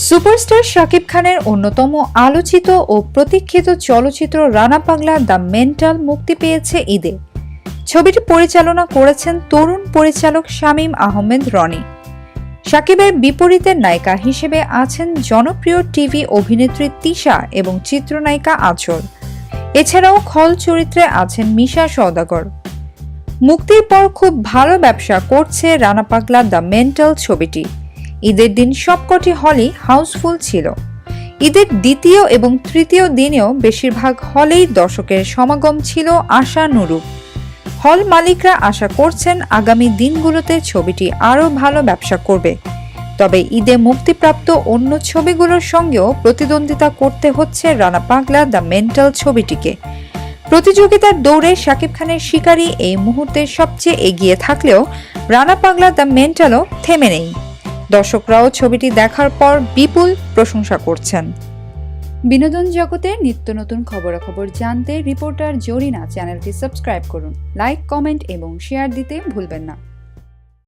Superstar Shakib খানের অন্যতম আলোচিত ও প্রতীক্ষিত চলচ্চিত্র রানা পাগলা দ্য মেন্টাল মুক্তি পেয়েছে ঈদে। ছবিটি পরিচালনা করেছেন তরুণ পরিচালক শামীম আহমেদ রনি। শাকিবের বিপরীতে নায়িকা হিসেবে আছেন জনপ্রিয় টিভি অভিনেত্রী তিশা এবং চিত্রনায়িকা আঁচল। এছাড়াও খল চরিত্রে আছেন মিশা সওদাগর। মুক্তির পর খুব ভালো ব্যবসা করছে রানা পাগলা দ্য মেন্টাল ছবিটি। ঈদের দিন সবকটি হলই হাউসফুল ছিল। ঈদের দ্বিতীয় এবং তৃতীয় দিনেও বেশিরভাগ হলেই দর্শকের সমাগম ছিল আশানুরূপ। হল মালিকরা আশা করছেন আগামী দিনগুলোতে ছবিটি আরও ভালো ব্যবসা করবে। তবে ঈদে মুক্তিপ্রাপ্ত অন্য ছবিগুলোর সঙ্গেও প্রতিদ্বন্দ্বিতা করতে হচ্ছে রানা পাগলা দ্য মেন্টাল ছবিটিকে। প্রতিযোগিতার দৌড়ে শাকিব খানের শিকারী এই মুহূর্তে সবচেয়ে এগিয়ে থাকলেও রানা পাগলা দ্য মেন্টালও থেমে নেই। দর্শকরাও ছবিটি দেখার পর বিপুল প্রশংসা করছেন। বিনোদন জগতের নিত্য নতুন খবরাখবর জানতে রিপোর্টার জরিনা চ্যানেলটি সাবস্ক্রাইব করুন। লাইক, কমেন্ট এবং শেয়ার দিতে ভুলবেন না।